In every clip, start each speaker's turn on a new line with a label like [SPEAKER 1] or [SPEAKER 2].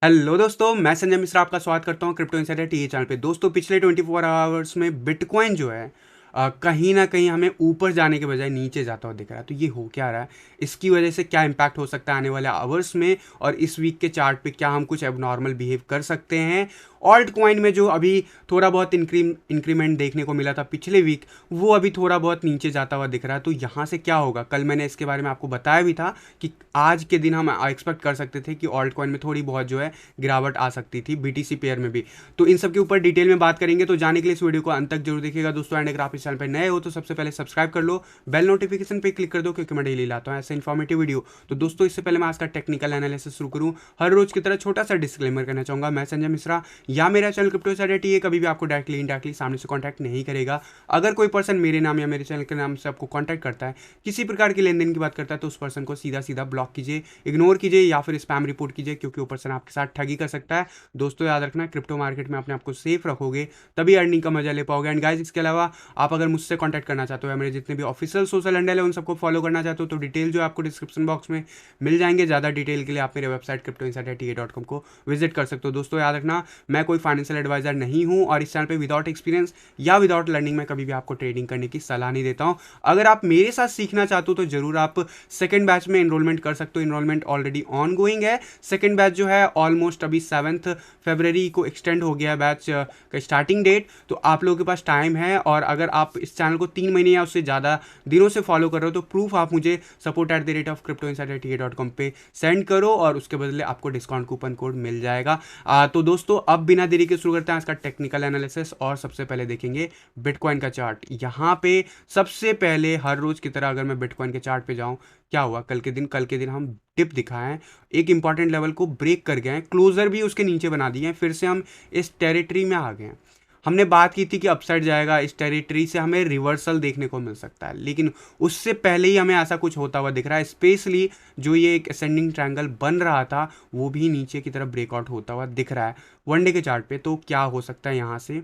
[SPEAKER 1] Hello दोस्तों, मैं संजय मिश्रा आपका स्वागत करता हूं क्रिप्टो इनसाइडर टीए चैनल पे। दोस्तों, पिछले 24 आवर्स में बिटकॉइन जो है कहीं ना कहीं हमें ऊपर जाने के बजाय नीचे जाता हुआ दिख रहा है। तो ये हो क्या रहा है, इसकी वजह से क्या इम्पैक्ट हो सकता है आने वाले आवर्स में, और इस वीक के चार्ट पे क्या हम कुछ एबनॉर्मल बिहेव कर सकते हैं। ऑल्ट कॉइन में जो अभी थोड़ा बहुत इंक्रीमेंट देखने को मिला था पिछले वीक, वो अभी थोड़ा बहुत नीचे जाता हुआ दिख रहा है। तो यहाँ से क्या होगा, कल मैंने इसके बारे में आपको बताया भी था कि आज के दिन हम एक्सपेक्ट कर सकते थे कि ऑल्ट कॉइन में थोड़ी बहुत जो है गिरावट आ सकती थी, बीटीसी पेयर में भी। तो इन सब के ऊपर डिटेल में बात करेंगे, तो जाने के लिए इस वीडियो को अंत तक जरूर देखिएगा दोस्तों। एंड अगर आप इस चैनल पर नए हो तो सबसे पहले सब्सक्राइब कर लो, बेल नोटिफिकेशन पे क्लिक कर दो, क्योंकि मैं डेली लाता हूँ ऐसे इन्फॉर्मेटिव वीडियो। तो दोस्तों, इससे पहले मैं आज का टेक्निकल एनालिसिस शुरू करूँ, हर रोज की तरह छोटा सा डिस्क्लेमर करना चाहूंगा। मैं संजय मिश्रा या मेरा चैनल क्रिप्टो इनसाइडर टीए कभी भी आपको डायरेक्टली इनडायरेक्टली सामने से कॉन्टैक्ट नहीं करेगा। अगर कोई पर्सन मेरे नाम या मेरे चैनल के नाम से आपको कॉन्टैक्ट करता है, किसी प्रकार की लेन देन की बात करता है, तो उस पर्सन को सीधा सीधा ब्लॉक कीजिए, इग्नोर कीजिए या फिर स्पैम रिपोर्ट कीजिए, क्योंकि वो पर्सन आपके साथ ठगी कर सकता है। दोस्तों, याद रखना, क्रिप्टो मार्केट में अपने आप को सेफ रखोगे तभी अर्निंग का मजा ले पाओगे। एंड गाइस, इसके अलावा आप अगर मुझसे कॉन्टैक्ट करना चाहते हो या मेरे जितने भी ऑफिशियल सोशल हैंडल है उन सबको फॉलो करना चाहते हो, तो डिटेल जो है आपको डिस्क्रिप्शन बॉक्स में मिल जाएंगे। ज़्यादा डिटेल के लिए आप मेरे वेबसाइट cryptoinsiderta.com को विजिट कर सकते हो। दोस्तों, याद रखना, मैं कोई फाइनेंशियल एडवाइजर नहीं हूँ और इस चैनल पे विदाउट एक्सपीरियंस या विदाउट लर्निंग मैं कभी भी आपको ट्रेडिंग करने की सलाह नहीं देता हूँ। अगर आप मेरे साथ सीखना चाहते हो तो जरूर आप सेकंड बैच में एनरोलमेंट कर सकते हो। इनरोलमेंट ऑलरेडी ऑन गोइंग है। सेकंड बैच जो है ऑलमोस्ट अभी 7 फरवरी को एक्सटेंड हो गया है बैच का स्टार्टिंग डेट। तो आप लोगों के पास टाइम है, और अगर आप इस चैनल को 3 महीने या उससे ज़्यादा दिनों से फॉलो कर रहे हो तो प्रूफ आप मुझे support@cryptoinsiderta.com पे सेंड करो, और उसके बदले आपको डिस्काउंट कूपन कोड मिल जाएगा। तो दोस्तों, अब बिना देरी के शुरू करते हैं इसका टेक्निकल एनालिसिस, और सबसे पहले देखेंगे बिटकॉइन का चार्ट। यहाँ पे सबसे पहले हर रोज की तरह अगर मैं बिटकॉइन के चार्ट पे जाऊँ, क्या हुआ कल के दिन हम डिप दिखाए हैं, एक इंपॉर्टेंट लेवल को ब्रेक कर गए हैं, क्लोजर भी उसके नीचे बना दिए हैं, फिर से हम इस टेरिटरी में आ गए हैं। हमने बात की थी कि अपसाइड जाएगा, इस टेरिटरी से हमें रिवर्सल देखने को मिल सकता है, लेकिन उससे पहले ही हमें ऐसा कुछ होता हुआ दिख रहा है। स्पेशली जो ये एक असेंडिंग ट्रायंगल बन रहा था, वो भी नीचे की तरफ ब्रेकआउट होता हुआ दिख रहा है वनडे के चार्ट पे। तो क्या हो सकता है यहाँ से,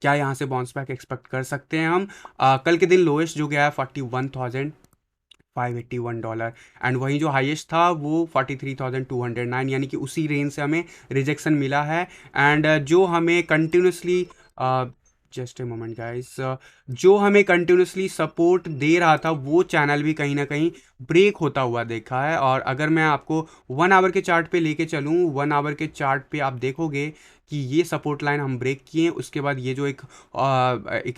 [SPEAKER 1] क्या यहाँ से बाउंस बैक एक्सपेक्ट कर सकते हैं हम? कल के दिन लोएस्ट जो गया है 41,581 डॉलर, एंड वहीं जो हाईएस्ट था वो 43,209, यानी कि उसी रेंज से हमें रिजेक्शन मिला है। एंड जो हमें continuously just a moment guys, जो हमें कंटिन्यूसली सपोर्ट दे रहा था वो चैनल भी कहीं ना कहीं ब्रेक होता हुआ देखा है। और अगर मैं आपको 1 आवर के चार्ट पे लेके चलूँ, 1 आवर के चार्ट पे आप देखोगे कि ये सपोर्ट लाइन हम ब्रेक किए, उसके बाद ये जो एक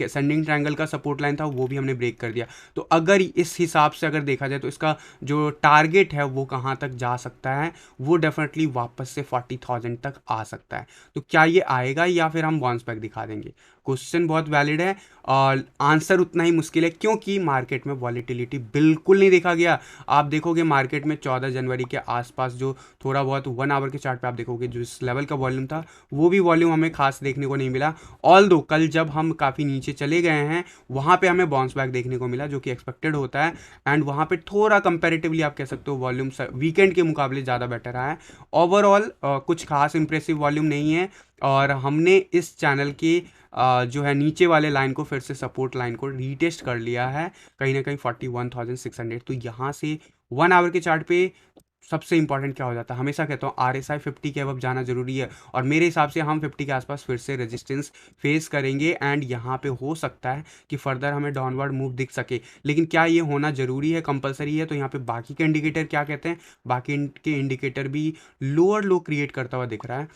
[SPEAKER 1] असेंडिंग ट्रायंगल का सपोर्ट लाइन था वो भी हमने ब्रेक कर दिया। तो अगर इस हिसाब से अगर देखा जाए तो इसका जो टारगेट है वो कहाँ तक जा सकता है, वो डेफिनेटली वापस से 40,000 तक आ सकता है। तो क्या ये आएगा या फिर हम बाउंस बैक दिखा देंगे? क्वेश्चन बहुत वैलिड है और आंसर उतना ही मुश्किल है, क्योंकि मार्केट में वॉलीटिलिटी बिल्कुल नहीं देखा गया। आप देखोगे मार्केट में 14 जनवरी के आसपास जो थोड़ा बहुत 1 आवर के चार्ट पे आप देखोगे जो इस लेवल का वॉल्यूम था, वो भी वॉल्यूम हमें खास देखने को नहीं मिला। ऑल दो कल जब हम काफ़ी नीचे चले गए हैं, वहाँ पे हमें बाउंस बैक देखने को मिला, जो कि एक्सपेक्टेड होता है। एंड वहाँ पे थोड़ा कंपैरेटिवली आप कह सकते हो वॉल्यूम वीकेंड के मुकाबले ज़्यादा बेटर रहा है। ओवरऑल कुछ खास इंप्रेसिव वॉल्यूम नहीं है, और हमने इस चैनल की जो है नीचे वाले लाइन को फिर से सपोर्ट लाइन को रीटेस्ट कर लिया है, कहीं ना कहीं 41,600। तो यहाँ से 1 आवर के चार्ट पे सबसे इंपॉर्टेंट क्या हो जाता है, हमेशा कहता हूँ RSI 50 के अब जाना जरूरी है, और मेरे हिसाब से हम 50 के आसपास फिर से रेजिस्टेंस फेस करेंगे। एंड यहाँ पे हो सकता है कि फर्दर हमें डाउनवर्ड मूव दिख सके, लेकिन क्या ये होना जरूरी है, कंपलसरी है? तो यहाँ पे बाकी के इंडिकेटर क्या कहते हैं, बाकी के इंडिकेटर भी लोअर लो क्रिएट करता हुआ दिख रहा है,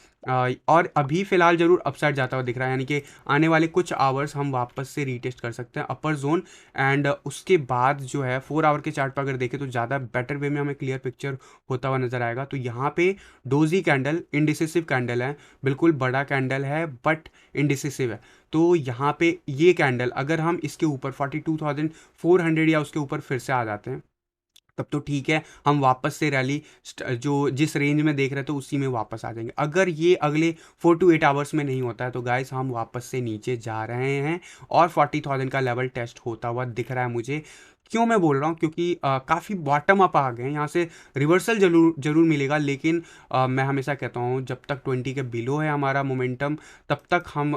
[SPEAKER 1] और अभी फिलहाल जरूर अपसाइड जाता हुआ दिख रहा है, यानी कि आने वाले कुछ आवर्स हम वापस से रीटेस्ट कर सकते हैं अपर जोन। एंड उसके बाद जो है 4 आवर के चार्ट पर अगर देखें तो ज़्यादा बेटर वे में हमें क्लियर पिक्चर होता हुआ नजर आएगा। तो यहाँ पे डोजी कैंडल इंडिसिसिव कैंडल है, बिल्कुल बड़ा कैंडल है बट इंडिसिसिव है। तो यहाँ पे ये कैंडल अगर हम इसके ऊपर 42,400 या उसके ऊपर फिर से आ जाते हैं, तब तो ठीक है, हम वापस से रैली जो जिस रेंज में देख रहे थे उसी में वापस आ जाएंगे। अगर ये अगले 4 to 8 आवर्स में नहीं होता है तो गाइस हम वापस से नीचे जा रहे हैं, और 40,000 का लेवल टेस्ट होता हुआ दिख रहा है मुझे। क्यों मैं बोल रहा हूँ, क्योंकि काफ़ी बॉटम अप आ गए हैं, यहाँ से रिवर्सल जरूर जरूर मिलेगा, लेकिन मैं हमेशा कहता हूँ जब तक 20 के बिलो है हमारा मोमेंटम, तब तक हम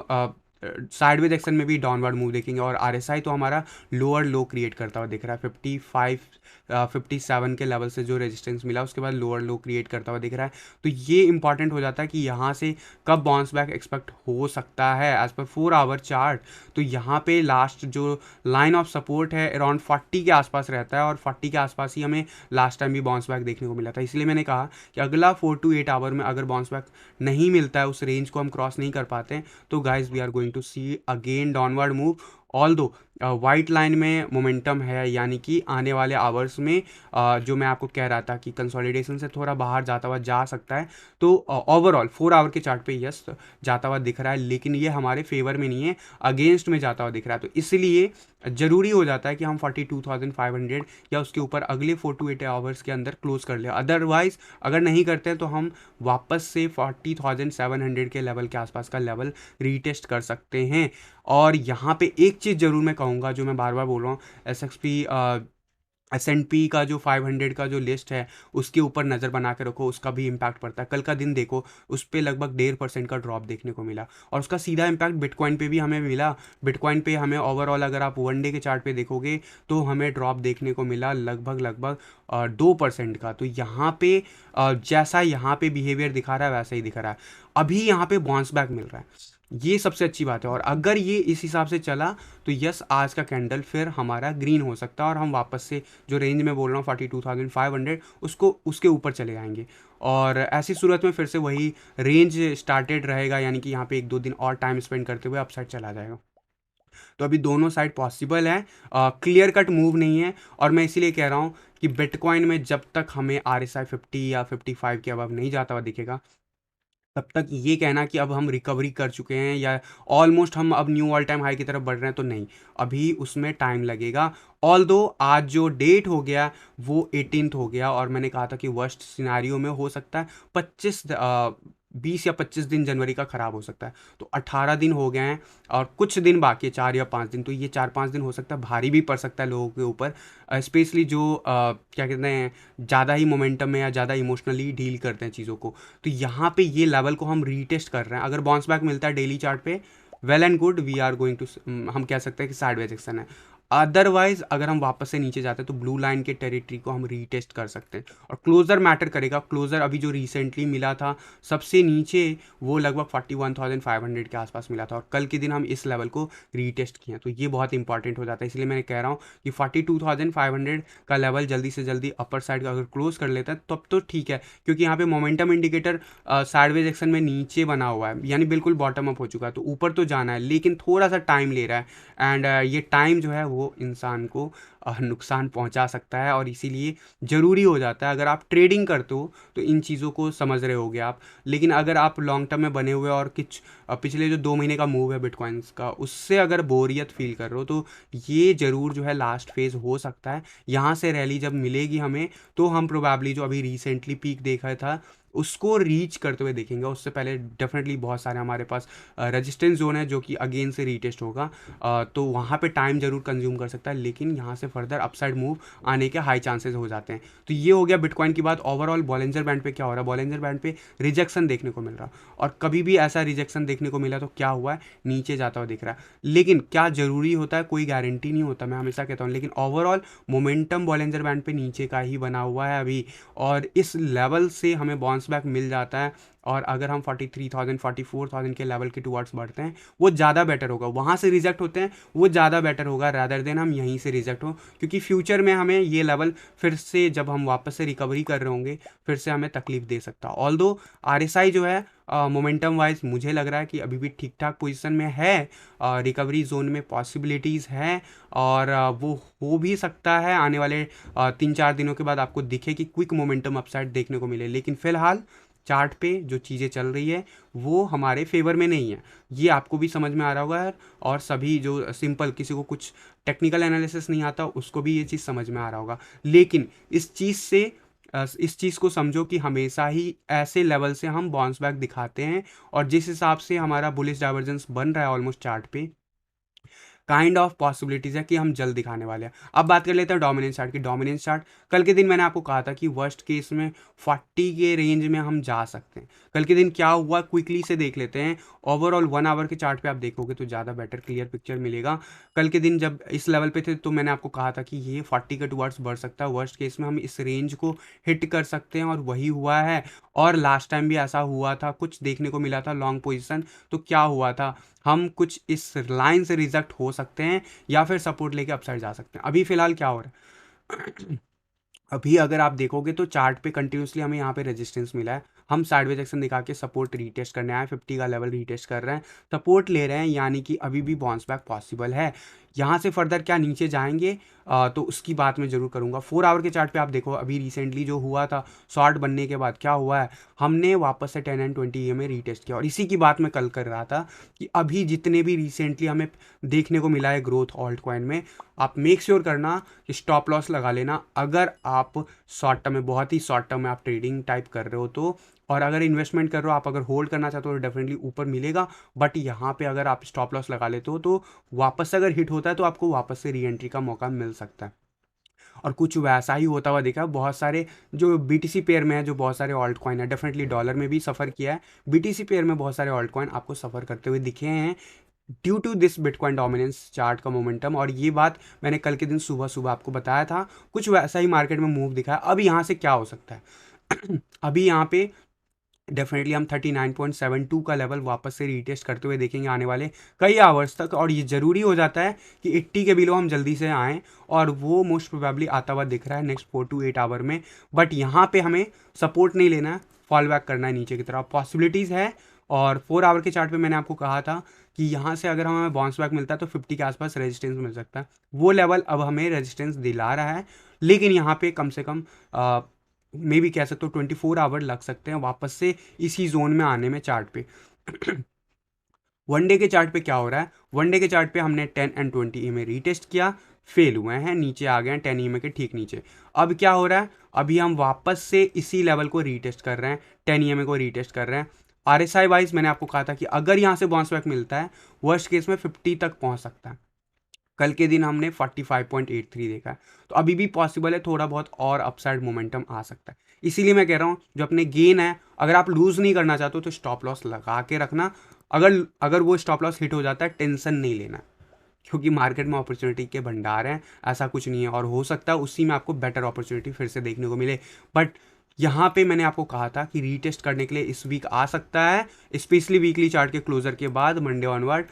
[SPEAKER 1] साइडवेज एक्शन में भी डाउनवर्ड मूव देखेंगे। और आरएसआई तो हमारा लोअर लो क्रिएट करता हुआ दिख रहा है 57 के लेवल से जो रेजिस्टेंस मिला उसके बाद लोअर लो क्रिएट करता हुआ दिख रहा है। तो ये इंपॉर्टेंट हो जाता है कि यहाँ से कब बाउंस बैक एक्सपेक्ट हो सकता है एज पर 4 आवर चार्ट। तो यहाँ पे लास्ट जो लाइन ऑफ सपोर्ट है अराउंड 40 के आसपास रहता है, और 40 के आसपास ही हमें लास्ट टाइम भी बाउंस बैक देखने को मिला था। इसलिए मैंने कहा कि अगला 4 to 8 आवर में अगर बाउंस बैक नहीं मिलता है, उस रेंज को हम क्रॉस नहीं कर पाते हैं, तो guys we are going to see again downward move. Although white line में मोमेंटम है, यानी कि आने वाले आवर्स में जो मैं आपको कह रहा था कि कंसोलिडेशन से थोड़ा बाहर जाता हुआ जा सकता है। तो ओवरऑल 4 आवर के चार्ट पे यस जाता हुआ दिख रहा है, लेकिन ये हमारे फेवर में नहीं है, अगेंस्ट में जाता हुआ दिख रहा है। तो इसलिए ज़रूरी हो जाता है कि हम 42,500 या उसके ऊपर अगले 4 to 8 आवर्स के अंदर क्लोज कर ले। अदरवाइज अगर नहीं करते हैं तो हम वापस से 40,700 के लेवल के आसपास का लेवल रीटेस्ट कर सकते हैं। और यहाँ पे एक चीज़ ज़रूर मैं कहूँगा, जो मैं बार बार बोल रहा हूँ, S&P का जो 500 का जो लिस्ट है उसके ऊपर नज़र बना के रखो, उसका भी इम्पैक्ट पड़ता है। कल का दिन देखो, उस पर लगभग 1.5% का ड्रॉप देखने को मिला, और उसका सीधा इम्पैक्ट बिटकॉइन पे भी हमें मिला। बिटकॉइन पे हमें ओवरऑल अगर आप 1 डे के चार्ट पे देखोगे तो हमें ड्रॉप देखने को मिला लगभग 2% का। तो यहाँ पे जैसा यहाँ पे बिहेवियर दिखा रहा है वैसा ही दिखा रहा है। अभी यहाँ पे बाउंस बैक मिल रहा है, ये सबसे अच्छी बात है। और अगर ये इस हिसाब से चला तो यस, आज का कैंडल फिर हमारा ग्रीन हो सकता है, और हम वापस से जो रेंज में बोल रहा हूँ 42,500 उसको उसके ऊपर चले जाएंगे। और ऐसी सूरत में फिर से वही रेंज स्टार्टेड रहेगा, यानी कि यहाँ पे 1-2 दिन और टाइम स्पेंड करते हुए अपसाइड चला जाएगा। तो अभी दोनों साइड पॉसिबल है, क्लियर कट मूव नहीं है। और मैं इसीलिए कह रहा हूँ कि बिटकॉइन में जब तक हमें RSI 50 या 55 के अबव नहीं जाता हुआ दिखेगा, तब तक ये कहना कि अब हम रिकवरी कर चुके हैं या ऑलमोस्ट हम अब न्यू ऑल टाइम हाई की तरफ बढ़ रहे हैं, तो नहीं, अभी उसमें टाइम लगेगा। ऑल दो आज जो डेट हो गया वो 18th हो गया, और मैंने कहा था कि वर्स्ट सिनारियो में हो सकता है 20 या 25 दिन जनवरी का ख़राब हो सकता है। तो 18 दिन हो गए हैं और कुछ दिन बाकी है, 4 या 5 दिन। तो ये 4-5 दिन हो सकता है भारी भी पड़ सकता है लोगों के ऊपर, स्पेशली जो क्या कहते हैं, ज़्यादा ही मोमेंटम में या ज़्यादा इमोशनली डील करते हैं चीज़ों को। तो यहाँ पे ये लेवल को हम रीटेस्ट कर रहे हैं। अगर बाउंस बैक मिलता है डेली चार्ट पे, well and good, we are going to, हम कह सकते हैं कि साइडवेज एक्शन है। अदरवाइज अगर हम वापस से नीचे जाते हैं तो ब्लू लाइन के टेरिटरी को हम रीटेस्ट कर सकते हैं, और क्लोजर मैटर करेगा। क्लोजर अभी जो रिसेंटली मिला था सबसे नीचे, वो लगभग 41,500 के आसपास मिला था, और कल के दिन हम इस लेवल को रीटेस्ट किए। तो ये बहुत इंपॉर्टेंट हो जाता है, इसलिए मैंने कह रहा हूँ कि 42,500 का लेवल जल्दी से जल्दी अपर साइड का अगर क्लोज कर लेता है तब तो ठीक है, क्योंकि यहाँ पे मोमेंटम इंडिकेटर साइडवेज एक्शन में नीचे बना हुआ है, यानी बिल्कुल बॉटम अप हो चुका है। तो ऊपर तो जाना है, लेकिन थोड़ा सा टाइम ले रहा है, एंड ये टाइम जो है वो इंसान को नुकसान पहुंचा सकता है। और इसीलिए ज़रूरी हो जाता है, अगर आप ट्रेडिंग करते हो तो इन चीज़ों को समझ रहे होगे आप। लेकिन अगर आप लॉन्ग टर्म में बने हुए और कुछ पिछले जो 2 महीने का मूव है बिटकॉइंस का, उससे अगर बोरियत फील कर रहे हो, तो ये ज़रूर जो है लास्ट फेज़ हो सकता है। यहाँ से रैली जब मिलेगी हमें, तो हम प्रोबेबली जो अभी रिसेंटली पीक देखा था उसको रीच करते हुए देखेंगे। उससे पहले डेफिनेटली बहुत सारे हमारे पास रेजिस्टेंस जोन है जो कि अगेन से रीटेस्ट होगा, तो वहाँ पे टाइम जरूर कंज्यूम कर सकता है, लेकिन यहाँ से फर्दर अपसाइड मूव आने के हाई चांसेस हो जाते हैं। तो ये हो गया बिटकॉइन की बात। ओवरऑल बॉलिंजर बैंड पे क्या हो रहा है, बॉलिंजर बैंड पे रिजेक्शन देखने को मिल रहा, और कभी भी ऐसा रिजेक्शन देखने को मिला तो क्या हुआ है, नीचे जाता हुआ दिख रहा है। लेकिन क्या ज़रूरी होता है, कोई गारंटी नहीं होता, मैं हमेशा कहता हूँ। लेकिन ओवरऑल मोमेंटम बॉलिंजर बैंड पे नीचे का ही बना हुआ है अभी, और इस लेवल से हमें बाउंस बैक मिल जाता है। और अगर हम 43,000 44,000 के लेवल के टुवर्ड्स बढ़ते हैं, वो ज़्यादा बेटर होगा। वहाँ से रिजेक्ट होते हैं वो ज़्यादा बेटर होगा रादर देन हम यहीं से रिजेक्ट हो, क्योंकि फ्यूचर में हमें ये लेवल फिर से जब हम वापस से रिकवरी कर रहे होंगे फिर से हमें तकलीफ दे सकता है। ऑल्दो RSI जो है मोमेंटम वाइज मुझे लग रहा है कि अभी भी ठीक ठाक पोजीशन में है, रिकवरी जोन में पॉसिबिलिटीज़ हैं, और वो हो भी सकता है आने वाले 3-4 दिनों के बाद आपको दिखे कि क्विक मोमेंटम अपसाइड देखने को मिले। लेकिन फिलहाल चार्ट पे जो चीज़ें चल रही है वो हमारे फेवर में नहीं है, ये आपको भी समझ में आ रहा होगा यार। और सभी जो सिंपल, किसी को कुछ टेक्निकल एनालिसिस नहीं आता उसको भी ये चीज़ समझ में आ रहा होगा। लेकिन इस चीज़ को समझो कि हमेशा ही ऐसे लेवल से हम बाउंस बैक दिखाते हैं, और जिस हिसाब से हमारा बुलिश डाइवर्जेंस बन रहा है ऑलमोस्ट चार्ट पे, काइंड ऑफ पॉसिबिलिटीज़ है कि हम जल्द दिखाने वाले हैं। अब बात कर लेते हैं डोमिनेंस चार्ट की। डोमिनेंस चार्ट कल के दिन मैंने आपको कहा था कि वर्स्ट केस में 40 के रेंज में हम जा सकते हैं। कल के दिन क्या हुआ क्विकली से देख लेते हैं। ओवरऑल 1 आवर के चार्ट पे आप देखोगे तो ज़्यादा बेटर क्लियर पिक्चर मिलेगा। कल के दिन जब इस लेवल पे थे तो मैंने आपको कहा था कि ये 40 के टुवर्ड्स बढ़ सकता है। वर्स्ट केस में हम इस रेंज को हिट कर सकते हैं और वही हुआ है। और लास्ट टाइम भी ऐसा हुआ था, कुछ देखने को मिला था लॉन्ग पोजीशन। तो क्या हुआ था, हम कुछ इस लाइन से रिजेक्ट हो सकते हैं या फिर सपोर्ट लेके अपसाइड जा सकते हैं। अभी फिलहाल क्या हो रहा है अभी अगर आप देखोगे तो चार्ट पे कंटिन्यूसली हमें यहाँ पे रेजिस्टेंस मिला है। हम साइडवेज एक्शन दिखा के सपोर्ट रीटेस्ट करने आए, 50 का लेवल रीटेस्ट कर रहे हैं, सपोर्ट ले रहे हैं, यानी कि अभी भी बाउंस बैक पॉसिबल है। यहाँ से फर्दर क्या नीचे जाएंगे तो उसकी बात मैं ज़रूर करूँगा। 4 आवर के चार्ट पे आप देखो, अभी रिसेंटली जो हुआ था शॉर्ट बनने के बाद क्या हुआ है, हमने वापस से 10 एंड 20 में रीटेस्ट किया। और इसी की बात मैं कल कर रहा था कि अभी जितने भी रिसेंटली हमें देखने को मिला है ग्रोथ ऑल्ट कॉइन में, आप मेक श्योर करना कि स्टॉप लॉस लगा लेना। अगर आप शॉर्ट टर्म में, बहुत ही शॉर्ट टर्म में आप ट्रेडिंग टाइप कर रहे हो तो, और अगर इन्वेस्टमेंट कर रहे हो, आप अगर होल्ड करना चाहते हो तो डेफिनेटली ऊपर मिलेगा। बट यहाँ पे अगर आप स्टॉप लॉस लगा लेते हो तो वापस से अगर हिट होता है तो आपको वापस से री एंट्री का मौका मिल सकता है। और कुछ वैसा ही होता हुआ देखा बहुत सारे जो बीटीसी पेयर में है, जो बहुत सारे ऑल्ट कॉइन है, डेफिनेटली डॉलर में भी सफ़र किया है, बीटीसी पेयर में बहुत सारे ऑल्ट कॉइन आपको सफ़र करते हुए दिखे हैं due to this bitcoin dominance chart का मोमेंटम। और ये बात मैंने कल के दिन सुबह सुबह आपको बताया था, कुछ वैसा ही मार्केट में मूव दिखा है। अब यहाँ से क्या हो सकता है अभी यहाँ पे डेफिनेटली हम 39.72 का लेवल वापस से रीटेस्ट करते हुए देखेंगे आने वाले कई आवर्स तक। और ये ज़रूरी हो जाता है कि 80 के बिलो हम जल्दी से आएँ, और वो मोस्ट प्रोबेबली आता हुआ दिख रहा है नेक्स्ट 4 to 8 आवर में। बट यहाँ पे हमें सपोर्ट नहीं लेना है, फॉल बैक करना है नीचे की तरफ, पॉसिबिलिटीज़ है। और 4 आवर के चार्ट पे मैंने आपको कहा था कि यहाँ से अगर हमें बाउंस बैक मिलता है तो 50 के आसपास रेजिस्टेंस मिल सकता है। वो लेवल अब हमें रेजिस्टेंस दिला रहा है, लेकिन यहाँ पे कम से कम मे भी कह सकते हो 24 आवर लग सकते हैं वापस से इसी जोन में आने में चार्ट पे। वनडे के चार्ट पे क्या हो रहा है, वनडे के चार्ट पे हमने 10 एंड 20 में रीटेस्ट किया, फेल हुए हैं, नीचे आ गए हैं 10 में के ठीक नीचे। अब क्या हो रहा है, अभी हम वापस से इसी लेवल को रीटेस्ट कर रहे हैं, 10 को रीटेस्ट कर रहे हैं। RSI वाइज मैंने आपको कहा था कि अगर यहाँ से बाउंस बैक मिलता है, वर्स्ट केस में 50 तक पहुँच सकता है। कल के दिन हमने 45.83 देखा है, तो अभी भी पॉसिबल है थोड़ा बहुत और अपसाइड मोमेंटम आ सकता है। इसीलिए मैं कह रहा हूँ जो अपने गेन है, अगर आप लूज़ नहीं करना चाहते हो तो स्टॉप लॉस लगा के रखना। अगर अगर वो स्टॉप लॉस हिट हो जाता है, टेंशन नहीं लेना, क्योंकि मार्केट में अपॉर्चुनिटी के भंडार हैं, ऐसा कुछ नहीं है। और हो सकता है उसी में आपको बेटर अपॉर्चुनिटी फिर से देखने को मिले। बट यहाँ पे मैंने आपको कहा था कि रीटेस्ट करने के लिए इस वीक आ सकता है, स्पेशली वीकली चार्ट के क्लोजर के बाद मंडे ऑनवर्ड।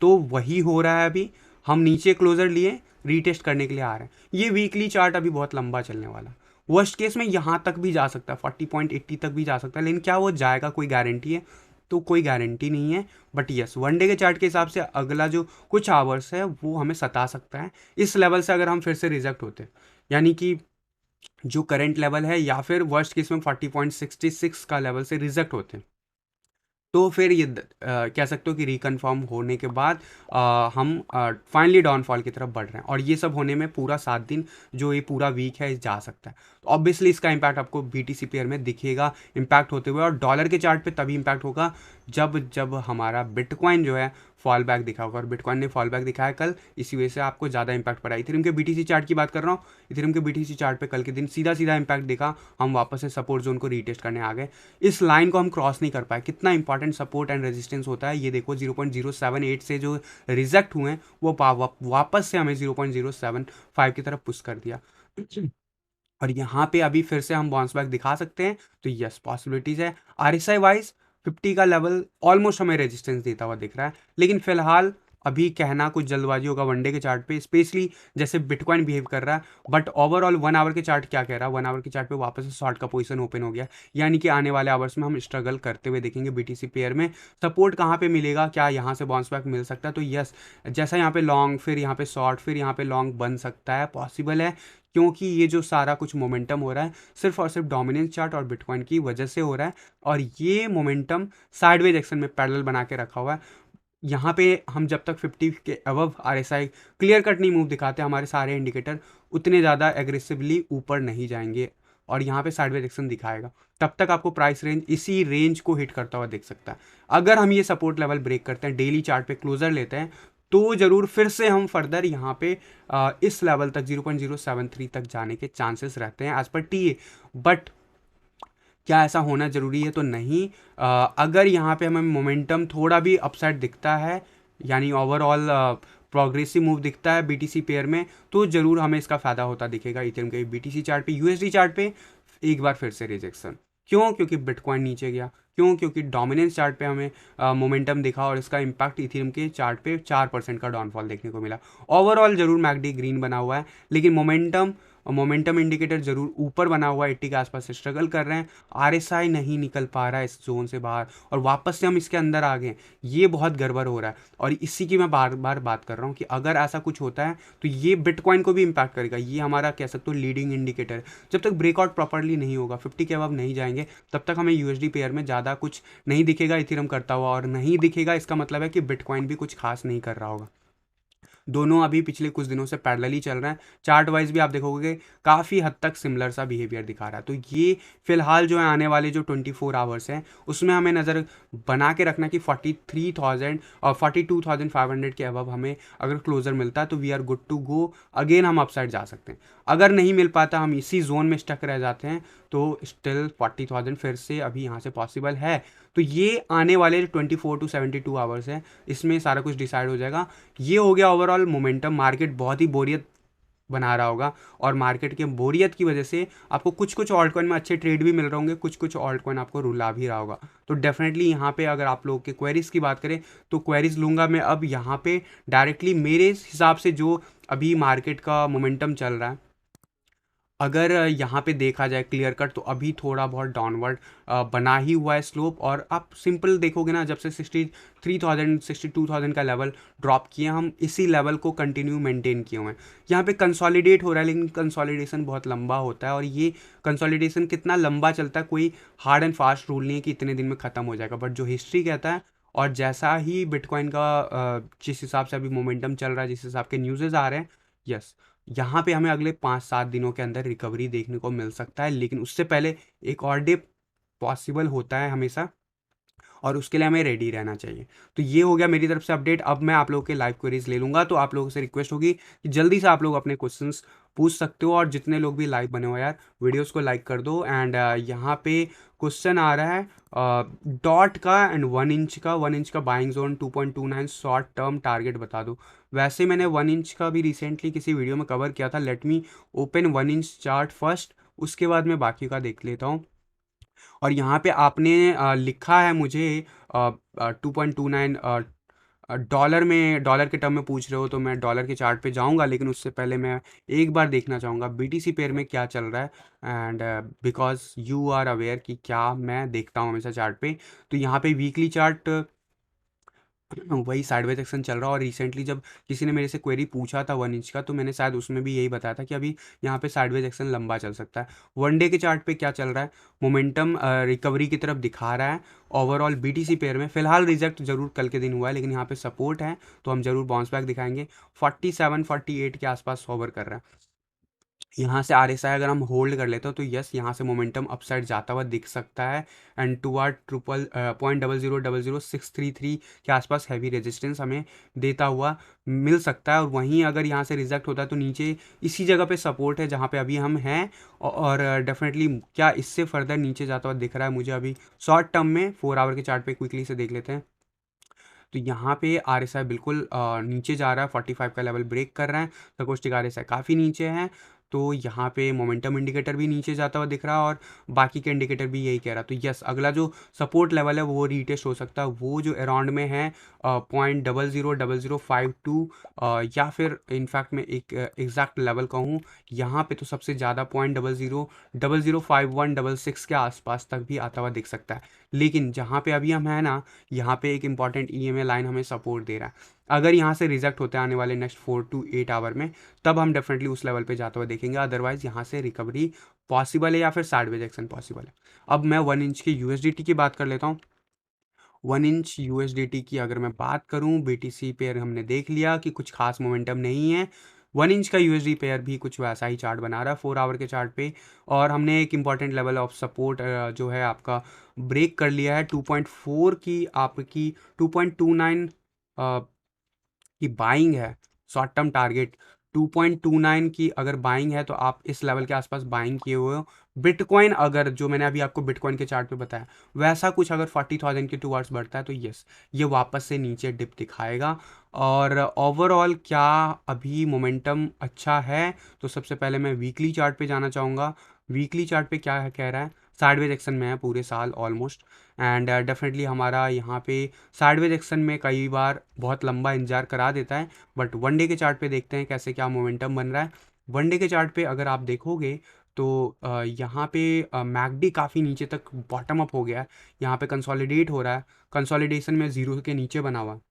[SPEAKER 1] तो वही हो रहा है अभी, हम नीचे क्लोजर लिए रीटेस्ट करने के लिए आ रहे हैं। ये वीकली चार्ट अभी बहुत लंबा चलने वाला, वर्स्ट केस में यहाँ तक भी जा सकता है, 40.80 तक भी जा सकता है, लेकिन क्या वो जाएगा, कोई गारंटी है? तो कोई गारंटी नहीं है। बट यस, वनडे के चार्ट के हिसाब से अगला जो कुछ आवर्स है वो हमें सता सकता है इस लेवल से, अगर हम फिर से रिजेक्ट होते, यानी कि जो करंट लेवल है, या फिर वर्स्ट केस में 40.66 का लेवल से रिजेक्ट होते, तो फिर ये कह सकते हो कि रिकन्फर्म होने के बाद हम फाइनली डाउनफॉल की तरफ बढ़ रहे हैं। और ये सब होने में पूरा 7 दिन, जो ये पूरा वीक है, जा सकता है। तो ऑब्वियसली इसका इम्पैक्ट आपको BTC पेयर में दिखेगा इम्पैक्ट होते हुए, और डॉलर के चार्ट पे तभी इम्पैक्ट होगा जब जब हमारा बिटकॉइन जो है फॉल बैक दिखा होगा। और बिटकॉइन ने फॉल बैक दिखाया कल, इसी वजह से आपको ज़्यादा इम्पैक्ट पड़ा। इथेरियम के BTC चार्ट की बात कर रहा हूँ, इथेरियम के BTC चार्ट पे कल के दिन सीधा सीधा इम्पैक्ट दिखा, हम वापस से सपोर्ट जोन को रीटेस्ट करने आ गए। इस लाइन को हम क्रॉस नहीं कर पाए। कितना इंपॉर्टेंट सपोर्ट एंड रेजिस्टेंस होता है ये देखो, 0.078 से जो रिजेक्ट हुए हैं वो वापस से हमें 0.075 की तरफ पुश कर दिया। और यहाँ पे अभी फिर से हम बाउंस बैक दिखा सकते हैं, तो यस पॉसिबिलिटीज़ है। RSI वाइज 50 का लेवल ऑलमोस्ट हमें रेजिस्टेंस देता हुआ दिख रहा है, लेकिन फिलहाल अभी कहना कुछ जल्दबाजी होगा वनडे के चार्ट पे, स्पेशली जैसे बिटकॉइन बिहेव कर रहा है। बट ओवरऑल 1 आवर के चार्ट क्या कह रहा है, 1 आवर के चार्ट पे वापस से शॉर्ट का पोजीशन ओपन हो गया, यानी कि आने वाले आवर्स में हम स्ट्रगल करते हुए देखेंगे BTC पेयर में। सपोर्ट कहाँ पे मिलेगा, क्या यहाँ से बाउंस बैक मिल सकता है? तो यस, जैसा यहाँ पे लॉन्ग, फिर यहाँ पे शॉर्ट, फिर यहाँ पे लॉन्ग बन सकता है, पॉसिबल है। क्योंकि ये जो सारा कुछ मोमेंटम हो रहा है सिर्फ और सिर्फ डोमिनेंस चार्ट और बिटकॉइन की वजह से हो रहा है, और ये मोमेंटम साइडवेज एक्शन में पैरेलल बना के रखा हुआ है। यहाँ पे हम जब तक 50 के अबव RSI क्लियर कट नहीं मूव दिखाते, हमारे सारे इंडिकेटर उतने ज़्यादा एग्रेसिवली ऊपर नहीं जाएंगे, और यहाँ पे साइडवेज एक्शन दिखाएगा। तब तक आपको प्राइस रेंज इसी रेंज को हिट करता हुआ दिख सकता है। अगर हम ये सपोर्ट लेवल ब्रेक करते हैं, डेली चार्ट पे क्लोजर लेते हैं, तो ज़रूर फिर से हम फर्दर यहाँ पे इस लेवल तक 0.073 तक जाने के चांसेस रहते हैं एज पर टीए। बट क्या ऐसा होना ज़रूरी है? तो नहीं। अगर यहाँ पे हमें मोमेंटम थोड़ा भी अपसाइड दिखता है, यानी ओवरऑल प्रोग्रेसिव मूव दिखता है बीटीसी पेयर में, तो ज़रूर हमें इसका फ़ायदा होता दिखेगा इथेरियम के बीटीसी चार्ट पे। यूएसडी चार्ट पे एक बार फिर से रिजेक्शन। क्यों? क्योंकि बिटकॉइन नीचे गया। क्यों? क्योंकि डोमिनेंस चार्ट पे हमें मोमेंटम दिखा और इसका इम्पैक्ट इथेरियम के चार्ट पे 4% का डाउनफॉल देखने को मिला। ओवरऑल ज़रूर मैकडी ग्रीन बना हुआ है, लेकिन मोमेंटम इंडिकेटर जरूर ऊपर बना हुआ है, 80 के आसपास से स्ट्रगल कर रहे हैं। आरएसआई नहीं निकल पा रहा है इस जोन से बाहर और वापस से हम इसके अंदर आ गए। ये बहुत गड़बड़ हो रहा है और इसी की मैं बार बार बात कर रहा हूँ कि अगर ऐसा कुछ होता है तो ये बिटकॉइन को भी इम्पैक्ट करेगा। ये हमारा कह सकते हो लीडिंग इंडिकेटर। जब तक ब्रेकआउट प्रॉपरली नहीं होगा, 50 के अबव नहीं जाएंगे, तब तक हमें यूएसडी पेयर में ज़्यादा कुछ नहीं दिखेगा इथेरियम करता हुआ। और नहीं दिखेगा इसका मतलब है कि बिटकॉइन भी कुछ खास नहीं कर रहा होगा। दोनों अभी पिछले कुछ दिनों से पैरेलली चल रहे हैं। चार्ट वाइज भी आप देखोगे काफ़ी हद तक सिमिलर सा बिहेवियर दिखा रहा है। तो ये फिलहाल जो है आने वाले जो 24 आवर्स हैं उसमें हमें नज़र बना के रखना कि 43,000 और 42,500 के अबव हमें अगर क्लोजर मिलता है तो we are good to go. Again हम अपसाइड जा सकते हैं। अगर नहीं मिल पाता, हम इसी जोन में स्टक रह जाते हैं, तो स्टिल 40,000 फिर से अभी यहाँ से पॉसिबल है। तो ये आने वाले 24 to 72 आवर्स हैं, इसमें सारा कुछ डिसाइड हो जाएगा। ये हो गया ओवरऑल मोमेंटम। मार्केट बहुत ही बोरियत बना रहा होगा और मार्केट के बोरियत की वजह से आपको कुछ कुछ ऑल्ट कॉइन में अच्छे ट्रेड भी मिल रहे होंगे, कुछ कुछ ऑल्ट कॉइन आपको रुला भी रहा होगा। तो डेफिनेटली यहाँ पे अगर आप लोगों के क्वेरीज की बात करें तो क्वेरीज लूँगा मैं अब यहाँ पे डायरेक्टली। मेरे हिसाब से जो अभी मार्केट का मोमेंटम चल रहा है, अगर यहाँ पे देखा जाए क्लियर कट, तो अभी थोड़ा बहुत डाउनवर्ड बना ही हुआ है स्लोप। और आप सिंपल देखोगे ना, जब से 63,000 62,000 का लेवल ड्रॉप किए, हम इसी लेवल को कंटिन्यू मेंटेन किए हुए हैं। यहाँ पे कंसोलिडेट हो रहा है, लेकिन कंसोलिडेशन बहुत लंबा होता है और ये कंसोलिडेशन कितना लंबा चलता है कोई हार्ड एंड फास्ट रूल नहीं है कि इतने दिन में ख़त्म हो जाएगा। बट जो हिस्ट्री कहता है और जैसा ही बिटकॉइन का जिस हिसाब से अभी मोमेंटम चल रहा है, जिस हिसाब के न्यूज़ेज़ आ रहे हैं, यस, यहाँ पे हमें अगले 5-7 दिनों के अंदर रिकवरी देखने को मिल सकता है। लेकिन उससे पहले एक और डे पॉसिबल होता है हमेशा, और उसके लिए हमें रेडी रहना चाहिए। तो ये हो गया मेरी तरफ से अपडेट। अब मैं आप लोगों के लाइव क्वेरीज ले लूँगा, तो आप लोगों से रिक्वेस्ट होगी कि जल्दी से आप लोग अपने क्वेश्चंस पूछ सकते हो। और जितने लोग भी लाइव बने हो यार, वीडियोस को लाइक कर दो। एंड यहाँ पे क्वेश्चन आ रहा है डॉट का एंड 1 इंच का buying zone 2.29 short term target बता दो। वैसे मैंने 1 इंच का भी रिसेंटली किसी वीडियो में कवर किया था। Let me open 1 inch chart first, उसके बाद मैं बाकी का देख लेता हूँ। और यहाँ पे आपने लिखा है मुझे 2.29 डॉलर में, डॉलर के टर्म में पूछ रहे हो, तो मैं डॉलर के चार्ट पे जाऊंगा। लेकिन उससे पहले मैं एक बार देखना चाहूँगा बीटीसी पेयर में क्या चल रहा है। And because you are aware कि क्या मैं देखता हूँ हमेशा चार्ट पे, तो यहाँ पे वीकली चार्ट वही साइडवेज एक्शन चल रहा है। और रिसेंटली जब किसी ने मेरे से क्वेरी पूछा था 1 इंच का, तो मैंने शायद उसमें भी यही बताया था कि अभी यहाँ पे साइडवेज एक्शन लंबा चल सकता है। वन डे के चार्ट पे क्या चल रहा है, मोमेंटम रिकवरी की तरफ दिखा रहा है। ओवरऑल बीटीसी पेयर में फिलहाल रिजेक्ट जरूर कल के दिन हुआ है, लेकिन यहाँ पे सपोर्ट है, तो हम जरूर बाउंस बैक दिखाएंगे। 47-48 के आसपास होवर कर रहा है। यहाँ से आरएसआई अगर हम होल्ड कर लेते हो तो यस, यहाँ से मोमेंटम अपसाइड जाता हुआ दिख सकता है। एंड टुवर्ड 0.00633 के आसपास हैवी रेजिस्टेंस हमें देता हुआ मिल सकता है। और वहीं अगर यहाँ से रिजेक्ट होता है तो नीचे इसी जगह पे सपोर्ट है जहाँ पे अभी हम हैं। और डेफिनेटली क्या इससे फर्दर नीचे जाता हुआ दिख रहा है मुझे अभी शॉर्ट टर्म में। 4 आवर के चार्ट पे क्विकली से देख लेते हैं। तो यहाँ पे आरएसआई बिल्कुल नीचे जा रहा है, 45 का लेवल ब्रेक कर रहे हैं। संकोस्टिक आरएसआई काफ़ी नीचे हैं, तो यहाँ पे मोमेंटम इंडिकेटर भी नीचे जाता हुआ दिख रहा है और बाकी के इंडिकेटर भी यही कह रहा है। तो यस, अगला जो सपोर्ट लेवल है वो रीटेस्ट हो सकता है, वो जो अराउंड में है 0.000052, या फिर इनफैक्ट मैं एक एग्जैक्ट लेवल कहूँ यहाँ पे तो सबसे ज़्यादा 0.00005166 के आसपास तक भी आता हुआ दिख सकता है। लेकिन जहाँ पे अभी हम हैं ना, यहाँ पे एक इंपॉर्टेंट ईएमए लाइन हमें सपोर्ट दे रहा है। अगर यहाँ से रिजेक्ट होते हैं आने वाले नेक्स्ट 4 to 8 आवर में, तब हम डेफिनेटली उस लेवल पे जाते हुए देखेंगे। अदरवाइज यहाँ से रिकवरी पॉसिबल है या फिर साइडवेज एक्शन पॉसिबल है। अब मैं 1 इंच के यूएसडीटी की बात कर लेता हूँ। 1 इंच यूएसडीटी की अगर मैं बात करूँ, बीटीसी पेयर हमने देख लिया कि कुछ खास मोमेंटम नहीं है। 1 इंच का यूएसडी पेयर भी कुछ वैसा ही चार्ट बना रहा है 4 आवर के चार्ट पे। और हमने एक इंपॉर्टेंट लेवल ऑफ सपोर्ट जो है आपका ब्रेक कर लिया है 2.4 की, आपकी 2.29 कि बाइंग है, शॉर्ट टर्म टारगेट 2.29 की अगर बाइंग है तो आप इस लेवल के आसपास बाइंग किए हुए हो। बिटकॉइन अगर जो मैंने अभी आपको बिटकॉइन के चार्ट पे बताया वैसा कुछ अगर 40,000 के टूवर्ड्स बढ़ता है तो यस, ये वापस से नीचे डिप दिखाएगा। और ओवरऑल क्या अभी मोमेंटम अच्छा है, तो सबसे पहले मैं वीकली चार्ट पे जाना चाहूँगा। वीकली चार्ट पे क्या है कह रहा है, साइडवेज एक्शन में है पूरे साल ऑलमोस्ट। एंड डेफिनेटली हमारा यहाँ पे साइडवेज एक्शन में कई बार बहुत लंबा इंतजार करा देता है। बट वनडे के चार्ट पे देखते हैं कैसे क्या मोमेंटम बन रहा है। वनडे के चार्ट पे अगर आप देखोगे तो यहाँ पे मैकडी काफ़ी नीचे तक बॉटम अप हो गया है, यहाँ पे कंसोलिडेट हो रहा है, कंसोलिडेशन में ज़ीरो के नीचे बना हुआ है,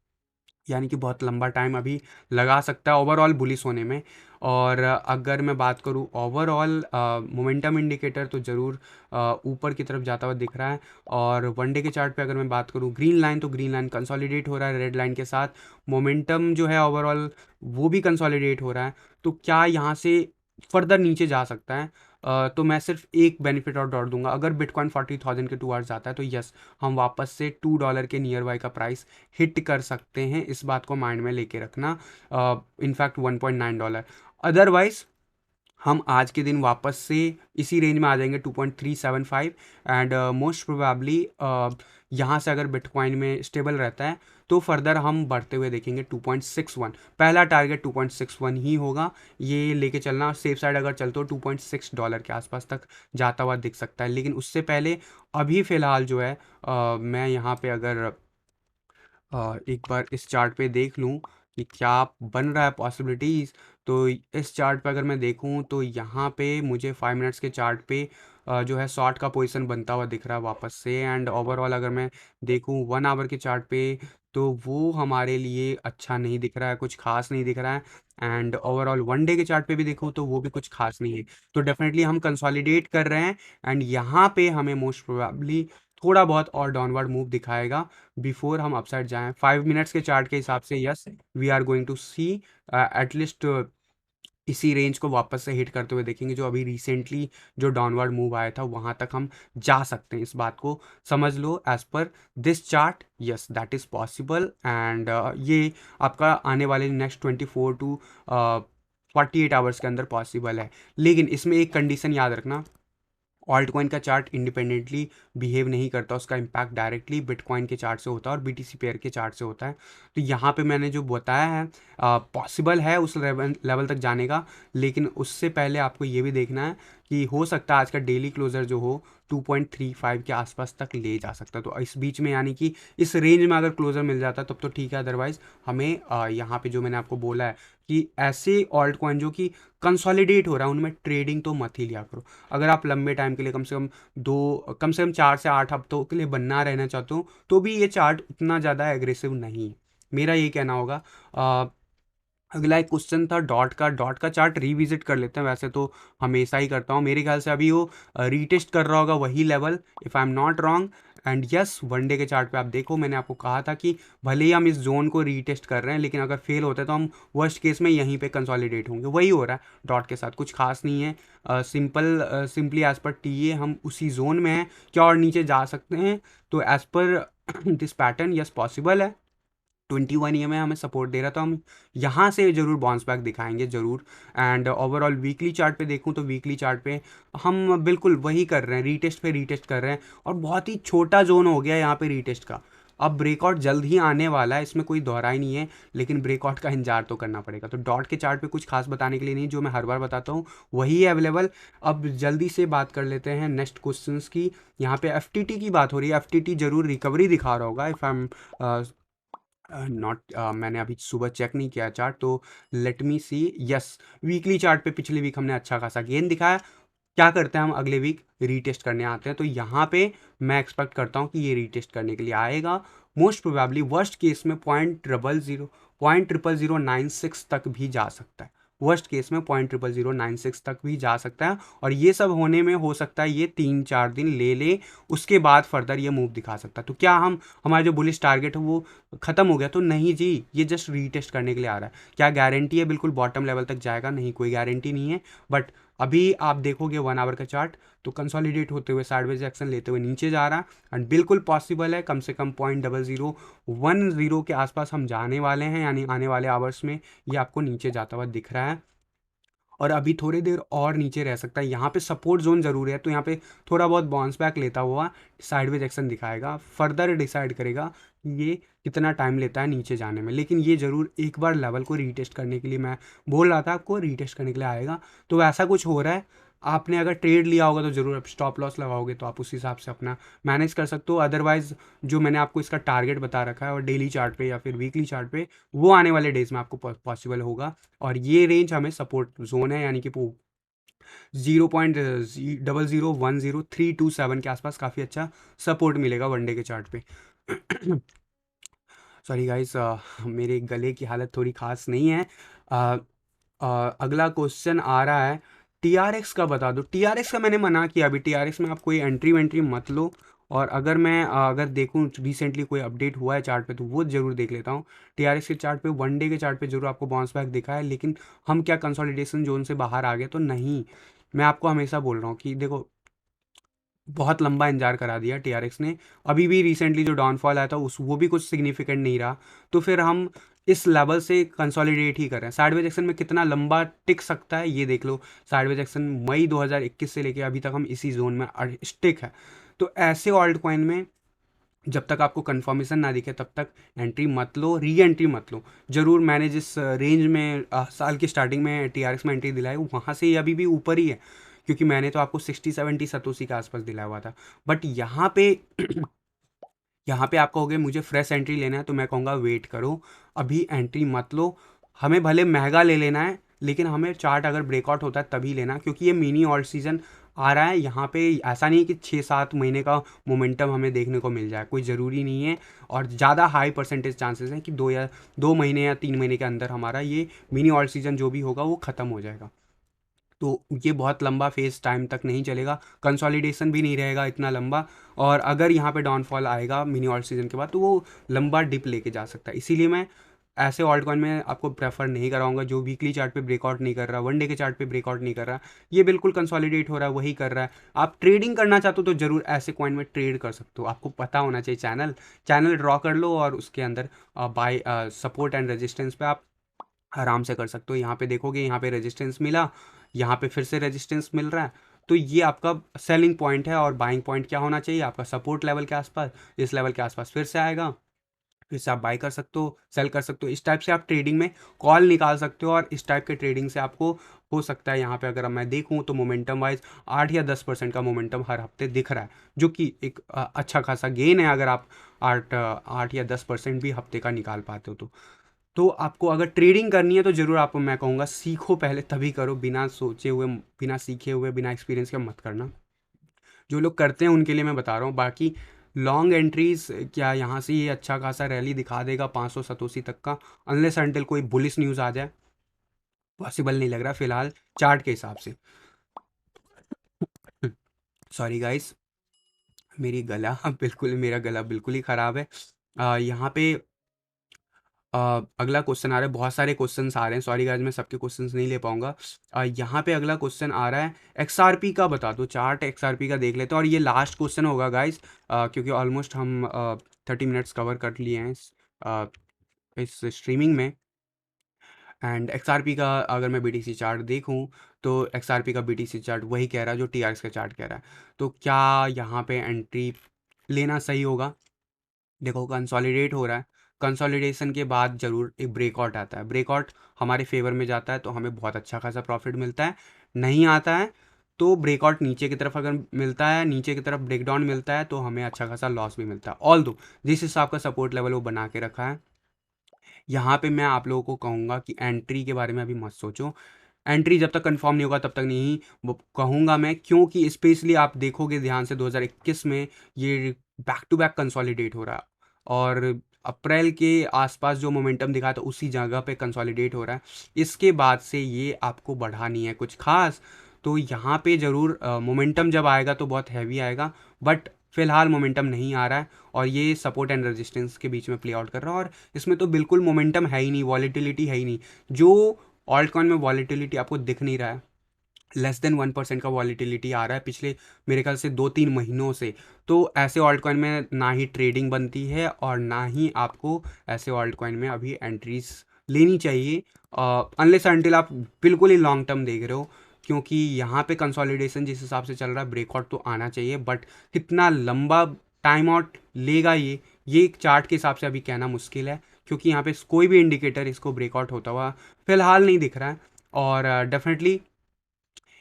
[SPEAKER 1] यानी कि बहुत लंबा टाइम अभी लगा सकता है ओवरऑल बुलिश होने में। और अगर मैं बात करूँ ओवरऑल मोमेंटम इंडिकेटर तो ज़रूर ऊपर की तरफ जाता हुआ दिख रहा है। और वनडे के चार्ट पे अगर मैं बात करूँ ग्रीन लाइन, तो ग्रीन लाइन कंसोलिडेट हो रहा है रेड लाइन के साथ, मोमेंटम जो है ओवरऑल वो भी कंसोलिडेट हो रहा है। तो क्या यहाँ से फर्दर नीचे जा सकता है? तो मैं सिर्फ एक बेनिफिट और डॉट दूंगा, अगर बिटकॉइन 40,000 के टूवर्ड्स जाता है तो यस, हम वापस से $2 के नियर बाय का प्राइस हिट कर सकते हैं, इस बात को माइंड में लेके रखना। इनफैक्ट $1.9। अदरवाइज हम आज के दिन वापस से इसी रेंज में आ जाएंगे 2.375। एंड मोस्ट प्रोबेबली यहाँ से अगर बिटकॉइन में स्टेबल रहता है तो फर्दर हम बढ़ते हुए देखेंगे 2.61। पहला टारगेट 2.61 ही होगा, ये लेके चलना। सेफ साइड अगर चलते हो $2.6 के आसपास तक जाता हुआ दिख सकता है। लेकिन उससे पहले अभी फ़िलहाल जो है मैं यहाँ पे अगर एक बार इस चार्ट पे देख लूँ कि क्या बन रहा है पॉसिबिलिटीज़, तो इस चार्ट पे अगर मैं देखूँ तो यहाँ पे मुझे 5 मिनट्स के चार्ट पे जो है शॉर्ट का पोजीशन बनता हुआ दिख रहा है वापस से। एंड ओवरऑल अगर मैं देखूँ 1 आवर के चार्ट पे तो वो हमारे लिए अच्छा नहीं दिख रहा है, कुछ खास नहीं दिख रहा है। एंड ओवरऑल वनडे के चार्ट पे भी देखूँ तो वो भी कुछ खास नहीं है। तो डेफिनेटली हम कंसोलिडेट कर रहे हैं एंड यहाँ पे हमें मोस्ट प्रोबेबली थोड़ा बहुत और डाउनवर्ड मूव दिखाएगा बिफोर हम अपसाइड जाएं। 5 मिनट्स के चार्ट के हिसाब से yes, we are going to see at least इसी रेंज को वापस से हिट करते हुए देखेंगे, जो अभी रिसेंटली जो डाउनवर्ड मूव आया था वहां तक हम जा सकते हैं। इस बात को समझ लो as per this chart, yes that is possible. And ये आपका आने वाले नेक्स्ट 24 to 48 आवर्स के अंदर पॉसिबल है। लेकिन इसमें एक कंडीशन याद रखना, ऑल्ट कॉइन का चार्ट इंडिपेंडेंटली बिहेव नहीं करता, उसका इम्पैक्ट डायरेक्टली बिटकॉइन के चार्ट से होता है और बीटीसी पेयर के चार्ट से होता है। तो यहाँ पे मैंने जो बताया है पॉसिबल है उस लेवल तक जाने का, लेकिन उससे पहले आपको ये भी देखना है कि हो सकता है आज का डेली क्लोजर जो हो 2.35 के आसपास तक ले जा सकता है। तो इस बीच में यानी कि इस रेंज में अगर क्लोजर मिल जाता तब तो ठीक है, अदरवाइज हमें यहाँ पे जो मैंने आपको बोला है कि ऐसे ऑल्ट कॉइन जो कि कंसोलिडेट हो रहा है उनमें ट्रेडिंग तो मत ही लिया करो। अगर आप लंबे टाइम के लिए कम से कम 4 से 8 हफ्तों के लिए बनना रहना चाहते हो तो भी ये चार्ट उतना ज़्यादा एग्रेसिव नहीं है, मेरा ये कहना होगा। अगला एक क्वेश्चन था डॉट का चार्ट रिविजिट कर लेते हैं, वैसे तो हमेशा ही करता हूँ, मेरे ख्याल से अभी वो रीटेस्ट कर रहा होगा वही level, if I am not wrong. And yes, one day के चार्ट पे आप देखो, मैंने आपको कहा था कि भले ही हम इस जोन को रीटेस्ट कर रहे हैं लेकिन अगर फेल होता है तो हम वर्स्ट केस में यहीं पे कंसोलिडेट होंगे, वही हो रहा है डॉट के साथ, कुछ खास नहीं है। Simply as per T A हम उसी जोन में हैं, क्या और नीचे जा सकते हैं? तो as per this pattern yes possible है। 21 ईएमआई हमें सपोर्ट दे रहा, तो हम यहाँ से ज़रूर बाउंस बैक दिखाएंगे ज़रूर। एंड ओवरऑल वीकली चार्ट पे देखूँ तो वीकली चार्ट पे हम बिल्कुल वही कर रहे हैं, रीटेस्ट पे रीटेस्ट कर रहे हैं और बहुत ही छोटा जोन हो गया यहाँ पे रीटेस्ट का। अब ब्रेकआउट जल्द ही आने वाला है, इसमें कोई दोहरा ही नहीं है, लेकिन ब्रेकआउट का इंतजार तो करना पड़ेगा। तो डॉट के चार्ट पे कुछ खास बताने के लिए नहीं, जो मैं हर बार बताता हूँ वही है अवेलेबल। अब जल्दी से बात कर लेते हैं नेक्स्ट क्वेश्चंस की। यहाँ पे एफटीटी की बात हो रही है, एफटीटी जरूर रिकवरी दिखा रहा होगा, इफ़ आई एम नॉट मैंने अभी सुबह चेक नहीं किया चार्ट, तो लेट मी सी। यस, वीकली चार्ट पे पिछले वीक हमने अच्छा खासा गेन दिखाया। क्या करते हैं हम अगले वीक? रीटेस्ट करने आते हैं, तो यहाँ पे मैं एक्सपेक्ट करता हूँ कि ये रीटेस्ट करने के लिए आएगा। मोस्ट प्रोबेबली वर्स्ट केस में 0.00096 तक भी जा सकता है, वर्स्ट केस में 0.00096 तक भी जा सकता है। और ये सब होने में हो सकता है ये 3-4 दिन ले ले, उसके बाद फर्दर ये मूव दिखा सकता है। तो क्या हम हमारा जो बुलिश टारगेट है वो ख़त्म हो गया? तो नहीं जी, ये जस्ट रीटेस्ट करने के लिए आ रहा है। क्या गारंटी है बिल्कुल बॉटम लेवल तक जाएगा? नहीं, कोई गारंटी नहीं है। बट अभी आप देखोगे 1 आवर का चार्ट तो कंसोलिडेट होते हुए साइडवेज एक्शन लेते हुए नीचे जा रहा है, एंड बिल्कुल पॉसिबल है कम से कम 0.0010 के आसपास हम जाने वाले हैं, यानी आने वाले आवर्स में ये आपको नीचे जाता हुआ दिख रहा है। और अभी थोड़ी देर और नीचे रह सकता है, यहाँ पे सपोर्ट जोन ज़रूर है, तो यहाँ पे थोड़ा बहुत बाउंस बैक लेता हुआ साइडवेज एक्शन दिखाएगा, फर्दर डिसाइड करेगा कि ये कितना टाइम लेता है नीचे जाने में। लेकिन ये ज़रूर एक बार लेवल को रीटेस्ट करने के लिए, मैं बोल रहा था आपको, रीटेस्ट करने के लिए आएगा। तो वैसा कुछ हो रहा है। आपने अगर ट्रेड लिया होगा तो ज़रूर आप स्टॉप लॉस लगाओगे, तो आप उस हिसाब से अपना मैनेज कर सकते हो। अदरवाइज जो मैंने आपको इसका टारगेट बता रखा है और डेली चार्ट पे या फिर वीकली चार्ट पे, वो आने वाले डेज में आपको पॉसिबल होगा। और ये रेंज हमें सपोर्ट जोन है, यानी कि 0.001032 के आसपास काफ़ी अच्छा सपोर्ट मिलेगा वनडे के चार्ट पे। सॉरी गाइस, मेरे गले की हालत थोड़ी खास नहीं है। अ, अगला क्वेश्चन आ रहा है, टीआरएक्स का बता दो। टीआरएक्स का मैंने मना किया, अभी टीआरएक्स में आप कोई एंट्री वेंट्री मत लो। और अगर मैं अगर देखूं रिसेंटली कोई अपडेट हुआ है चार्ट पे तो वो ज़रूर देख लेता हूँ। टीआरएक्स के चार्ट पे, वनडे के चार्ट पे ज़रूर आपको बाउंस बैक दिखा है, लेकिन हम क्या कंसोलिडेशन जोन से बाहर आ गए तो नहीं। मैं आपको हमेशा बोल रहा हूँ कि देखो, बहुत लंबा इंतजार करा दिया टीआरएक्स ने। अभी भी रिसेंटली जो डाउनफॉल आया था उस वो भी कुछ सिग्निफिकेंट नहीं रहा। तो फिर हम इस लेवल से कंसोलिडेट ही कर रहे हैं। साइडवेज एक्शन में कितना लंबा टिक सकता है ये देख लो। साइडवेज एक्शन मई 2021 से लेके अभी तक हम इसी जोन में स्टिक है। तो ऐसे ऑल्ट कॉइन में जब तक आपको कंफर्मेशन ना दिखे तब तक एंट्री मत लो, री एंट्री मत लो। ज़रूर मैंने जिस रेंज में साल की स्टार्टिंग में टीआरएक्स में एंट्री दिलाई, वहाँ से ये अभी भी ऊपर ही है, क्योंकि मैंने तो आपको 60-70 सतोसी के आसपास दिलाया हुआ था। बट यहाँ पे यहाँ पे आप कहोगे मुझे फ्रेश एंट्री लेना है, तो मैं कहूँगा वेट करो, अभी एंट्री मत लो। हमें भले महंगा ले लेना है, लेकिन हमें चार्ट अगर ब्रेकआउट होता है तभी लेना, क्योंकि ये मिनी ऑल्ट सीजन आ रहा है। यहाँ पे ऐसा नहीं है कि 6-7 महीने का मोमेंटम हमें देखने को मिल जाए, कोई ज़रूरी नहीं है। और ज़्यादा हाई परसेंटेज चांसेस हैं कि 2 महीने या 3 महीने के अंदर हमारा ये मिनी ऑल्ट सीजन जो भी होगा वो ख़त्म हो जाएगा। तो ये बहुत लंबा फेस टाइम तक नहीं चलेगा, कंसोलिडेशन भी नहीं रहेगा इतना लंबा। और अगर यहाँ पे डाउनफॉल आएगा मिनी ऑल्ट सीजन के बाद तो वो लंबा डिप लेके जा सकता है। इसीलिए मैं ऐसे ऑल्ट कॉइन में आपको प्रेफर नहीं कराऊंगा जो वीकली चार्ट पे ब्रेकआउट नहीं कर रहा, वनडे के चार्ट पे ब्रेकआउट नहीं कर रहा, ये बिल्कुल कंसोलिडेट हो रहा है वही कर रहा है। आप ट्रेडिंग करना चाहते हो तो ज़रूर ऐसे कॉइन में ट्रेड कर सकते हो। आपको पता होना चाहिए, चैनल ड्रॉ कर लो और उसके अंदर बाय सपोर्ट एंड रेजिस्टेंस पे आप आराम से कर सकते हो। यहाँ पे देखोगे, यहाँ पे रेजिस्टेंस मिला, यहाँ पे फिर से रेजिस्टेंस मिल रहा है, तो ये आपका सेलिंग पॉइंट है। और बाइंग पॉइंट क्या होना चाहिए आपका? सपोर्ट लेवल के आसपास। इस लेवल के आसपास फिर से आएगा, फिर से आप बाई कर सकते हो, सेल कर सकते हो। इस टाइप से आप ट्रेडिंग में कॉल निकाल सकते हो, और इस टाइप के ट्रेडिंग से आपको हो सकता है, यहाँ पे अगर मैं देखूँ तो मोमेंटम वाइज 8 या 10% का मोमेंटम हर हफ्ते दिख रहा है, जो कि एक अच्छा खासा गेन है। अगर आप 8 या 10% भी हफ्ते का निकाल पाते हो तो आपको अगर ट्रेडिंग करनी है तो ज़रूर आपको मैं कहूँगा सीखो पहले, तभी करो। बिना सोचे हुए, बिना सीखे हुए, बिना एक्सपीरियंस के मत करना। जो लोग करते हैं उनके लिए मैं बता रहा हूँ। बाकी लॉन्ग एंट्रीज क्या यहाँ से ये अच्छा खासा रैली दिखा देगा 500 सतोसी तक का, अनलेस अंटिल कोई बुलिश न्यूज़ आ जाए। पॉसिबल नहीं लग रहा फिलहाल चार्ट के हिसाब से। सॉरी गाइस, मेरी गला बिल्कुल मेरा गला बिल्कुल ही ख़राब है। यहाँ पे अगला क्वेश्चन आ रहा है, बहुत सारे क्वेश्चंस आ रहे हैं, सॉरी गाइस मैं सबके क्वेश्चंस नहीं ले पाऊंगा। यहाँ पे अगला क्वेश्चन आ रहा है, एक्सआरपी का बता दो। चार्ट एक्सआरपी का देख लेते हैं, और ये लास्ट क्वेश्चन होगा गाइस, क्योंकि ऑलमोस्ट हम 30 मिनट्स कवर कर लिए हैं इस स्ट्रीमिंग में। एंड एक्सआरपी का अगर मैं बीटीसी चार्ट देखूं तो एक्सआरपी का बीटीसी चार्ट वही कह रहा है जो टीआरएक्स का चार्ट कह रहा है। तो क्या यहाँ पे एंट्री लेना सही होगा? देखो, कंसोलिडेट हो रहा है, कंसोलिडेशन के बाद ज़रूर एक ब्रेकआउट आता है, ब्रेकआउट हमारे फेवर में जाता है तो हमें बहुत अच्छा खासा प्रॉफिट मिलता है। नहीं आता है तो ब्रेकआउट नीचे की तरफ अगर मिलता है, नीचे की तरफ ब्रेकडाउन मिलता है, तो हमें अच्छा खासा लॉस भी मिलता है। ऑल दो जिस हिसाब का सपोर्ट लेवल वो बना के रखा है, यहाँ पे मैं आप लोगों को कहूँगा कि एंट्री के बारे में अभी मत सोचो। एंट्री जब तक कंफर्म नहीं होगा तब तक नहीं वो कहूँगा मैं, क्योंकि स्पेशली आप देखोगे ध्यान से 2021 में ये बैक टू बैक कंसोलिडेट हो रहा है, और अप्रैल के आसपास जो मोमेंटम दिखा था उसी जगह पे कंसोलिडेट हो रहा है। इसके बाद से ये आपको बढ़ानी है कुछ खास, तो यहाँ पे ज़रूर मोमेंटम जब आएगा तो बहुत हैवी आएगा, बट फिलहाल मोमेंटम नहीं आ रहा है, और ये सपोर्ट एंड रेजिस्टेंस के बीच में प्ले आउट कर रहा है। और इसमें तो बिल्कुल मोमेंटम है ही नहीं, वॉलीटिलिटी है ही नहीं। जो ऑल्ट कॉइन में वॉलीटिलिटी आपको दिख नहीं रहा है, लेस देन 1% का वॉलीटिलिटी आ रहा है पिछले मेरे ख्याल से 2-3 महीनों से। तो ऐसे ऑल्ट कॉइन में ना ही ट्रेडिंग बनती है और ना ही आपको ऐसे ऑल्ट कॉइन में अभी एंट्रीज लेनी चाहिए, अनलेस अनटिल आप बिल्कुल ही लॉन्ग टर्म देख रहे हो, क्योंकि यहाँ पे कंसोलिडेशन जिस हिसाब से चल रहा है ब्रेकआउट तो आना चाहिए, बट कितना लंबा टाइम आउट लेगा ये एक चार्ट के हिसाब से अभी कहना मुश्किल है, क्योंकि यहाँ पे कोई भी इंडिकेटर इसको ब्रेकआउट होता हुआ फिलहाल नहीं दिख रहा है। और डेफिनेटली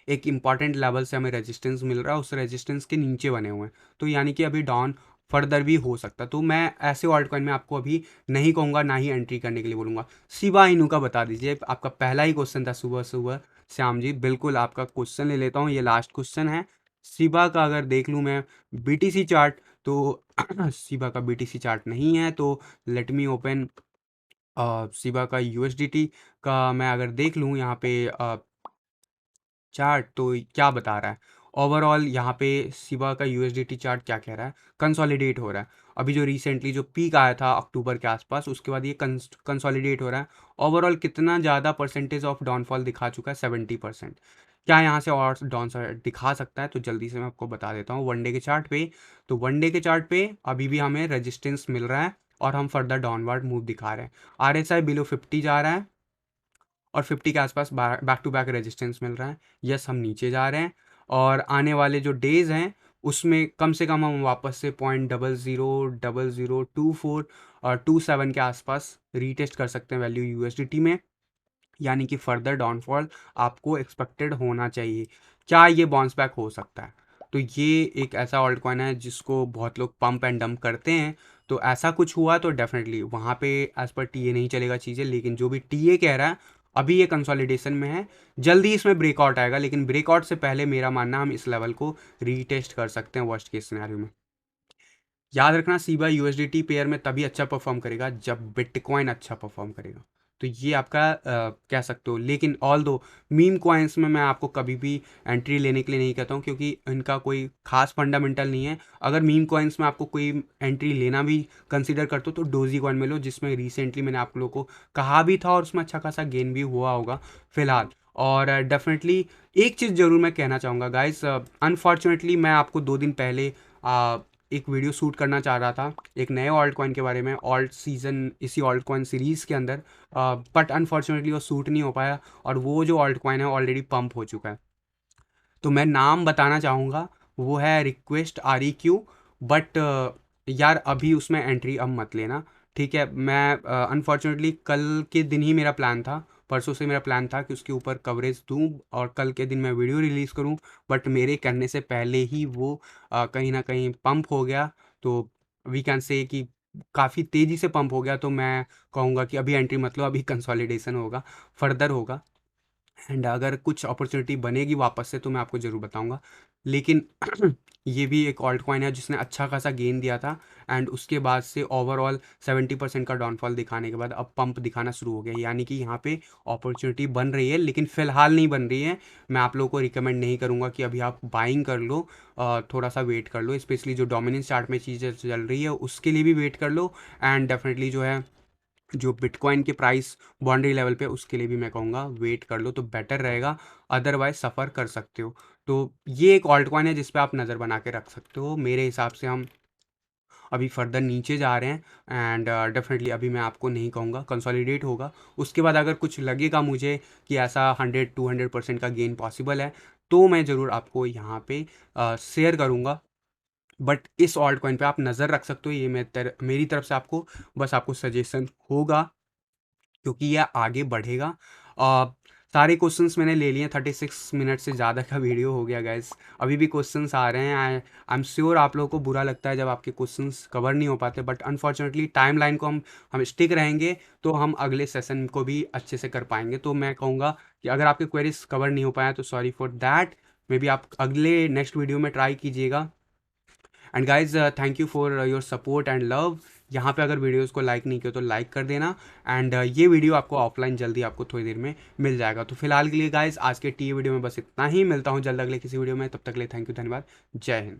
[SPEAKER 1] एक इंपॉर्टेंट लेवल से हमें रेजिस्टेंस मिल रहा है, उस रेजिस्टेंस के नीचे बने हुए हैं, तो यानी कि अभी डाउन फर्दर भी हो सकता है। तो मैं ऐसे ऑल्ट कॉइन में आपको अभी नहीं कहूँगा, ना ही एंट्री करने के लिए बोलूँगा। शिबा इनू का बता दीजिए, आपका पहला ही क्वेश्चन था सुबह सुबह श्याम जी। बिल्कुल आपका क्वेश्चन ले लेता हूँ, ये लास्ट क्वेश्चन है। शिबा का अगर देख लूँ मैं बीटीसी चार्ट तो शिबा का बीटीसी चार्ट नहीं है, तो लेट मी ओपन शिबा का यूएसडीटी का। मैं अगर देख लूँ यहाँ पे चार्ट तो क्या बता रहा है ओवरऑल, यहाँ पे शिबा का यूएसडीटी चार्ट क्या कह रहा है, कंसोलिडेट हो रहा है। अभी जो रिसेंटली जो पीक आया था अक्टूबर के आसपास, उसके बाद ये कंसोलिडेट हो रहा है। ओवरऑल कितना ज़्यादा परसेंटेज ऑफ डाउनफॉल दिखा चुका है, 70%। क्या यहाँ से और डाउन दिखा सकता है, तो जल्दी से मैं आपको बता देता हूँ वनडे के चार्ट पे। तो वनडे के चार्ट पे अभी भी हमें रेजिस्टेंस मिल रहा है और हम फर्दर डाउनवर्ड मूव दिखा रहे हैं। आरएसआई बिलो 50 जा रहा है और 50 के आसपास बैक टू बैक रेजिस्टेंस मिल रहा है। यस, हम नीचे जा रहे हैं और आने वाले जो डेज हैं उसमें कम से कम हम वापस से 0.000024 और 27 के आसपास रीटेस्ट कर सकते हैं वैल्यू यूएसडीटी में, यानी कि फर्दर डाउनफॉल आपको एक्सपेक्टेड होना चाहिए। क्या ये बाउंस बैक हो सकता है? तो ये एक ऐसा ऑल्ट कॉइन है जिसको बहुत लोग पंप एंड डंप करते हैं, तो ऐसा कुछ हुआ तो डेफिनेटली वहाँ पे एज पर टीए नहीं चलेगा चीज़ें, लेकिन जो भी टीए कह रहा है अभी ये कंसोलिडेशन में है, जल्दी इसमें ब्रेकआउट आएगा, लेकिन ब्रेकआउट से पहले मेरा मानना हम इस लेवल को रीटेस्ट कर सकते हैं वर्स्ट केस सिनेरियो में। याद रखना शिबा यूएसडीटी पेयर में तभी अच्छा परफॉर्म करेगा जब बिटकॉइन अच्छा परफॉर्म करेगा। तो ये आपका कह सकते हो, लेकिन ऑल दो मीम कॉइन्स में मैं आपको कभी भी एंट्री लेने के लिए नहीं कहता हूँ, क्योंकि इनका कोई खास फंडामेंटल नहीं है। अगर मीम कॉइन्स में आपको कोई एंट्री लेना भी कंसिडर करते हो तो डोजी कॉइन में लो, जिसमें रिसेंटली मैंने आप लोगों को कहा भी था और उसमें अच्छा खासा गेन भी हुआ होगा फिलहाल। और डेफिनेटली एक चीज़ ज़रूर मैं कहना चाहूँगा गाइस, अनफॉर्चुनेटली मैं आपको 2 दिन पहले एक वीडियो शूट करना चाह रहा था एक नए ऑल्ट कॉइन के बारे में, ऑल्ट सीजन इसी ऑल्ट कॉइन सीरीज़ के अंदर, बट अनफॉर्चुनेटली वो शूट नहीं हो पाया और वो जो ऑल्ट कॉइन है ऑलरेडी पंप हो चुका है। तो मैं नाम बताना चाहूँगा, वो है रिक्वेस्ट REQ, बट यार अभी उसमें एंट्री अब मत लेना, ठीक है। मैं अनफॉर्चुनेटली कल के दिन ही मेरा प्लान था, परसों से मेरा प्लान था कि उसके ऊपर कवरेज दूँ और कल के दिन मैं वीडियो रिलीज़ करूँ, बट मेरे करने से पहले ही वो कहीं ना कहीं पंप हो गया। तो वी कैन से कि काफ़ी तेज़ी से पंप हो गया, तो मैं कहूँगा कि अभी एंट्री मत लो, अभी कंसोलिडेशन होगा, फर्दर होगा, एंड अगर कुछ अपॉर्चुनिटी बनेगी वापस से तो मैं आपको ज़रूर बताऊंगा। लेकिन ये भी एक ऑल्ट कॉइन है जिसने अच्छा खासा गेन दिया था एंड उसके बाद से ओवरऑल 70% का डाउनफॉल दिखाने के बाद अब पंप दिखाना शुरू हो गया, यानी कि यहाँ पे अपॉर्चुनिटी बन रही है, लेकिन फ़िलहाल नहीं बन रही है। मैं आप लोगों को रिकमेंड नहीं करूँगा कि अभी आप बाइंग कर लो, थोड़ा सा वेट कर लो, स्पेशली जो डोमिनेंस चार्ट में चीज़ें चल रही है उसके लिए भी वेट कर लो, एंड डेफिनेटली जो है जो बिटकॉइन के प्राइस बाउंड्री लेवल पे उसके लिए भी मैं कहूँगा वेट कर लो तो बेटर रहेगा, अदरवाइज सफ़र कर सकते हो। तो ये एक ऑल्ट कॉइन है जिस पे आप नज़र बना के रख सकते हो। मेरे हिसाब से हम अभी फर्दर नीचे जा रहे हैं एंड डेफिनेटली अभी मैं आपको नहीं कहूँगा, कंसोलिडेट होगा, उसके बाद अगर कुछ लगेगा मुझे कि ऐसा 100-200% का गेन पॉसिबल है तो मैं ज़रूर आपको यहाँ पे शेयर करूँगा। बट इस ऑल्ट कॉइन पे आप नज़र रख सकते हो, ये मेरी तरफ से आपको बस आपको सजेशन होगा, क्योंकि यह आगे बढ़ेगा। अ, सारे क्वेश्चंस मैंने ले लिए, 36 मिनट से ज़्यादा का वीडियो हो गया गाइस, अभी भी क्वेश्चंस आ रहे हैं। आई एम श्योर आप लोगों को बुरा लगता है जब आपके क्वेश्चंस कवर नहीं हो पाते, बट अनफॉर्चुनेटली टाइम लाइन को हम स्टिक रहेंगे तो हम अगले सेशन को भी अच्छे से कर पाएंगे। तो मैं कहूँगा कि अगर आपके क्वेरीज कवर नहीं हो पाए तो sorry for that, may be आप अगले नेक्स्ट वीडियो में ट्राई कीजिएगा। And guys thank you for your support and love. यहाँ पे अगर वीडियोस को लाइक नहीं किया तो लाइक कर देना, एंड ये वीडियो आपको ऑफलाइन जल्दी आपको थोड़ी देर में मिल जाएगा। तो फिलहाल के लिए गाइज आज के टी वीडियो में बस इतना ही, मिलता हूँ जल्द अगले किसी वीडियो में, तब तक के लिए थैंक यू, धन्यवाद, जय हिंद।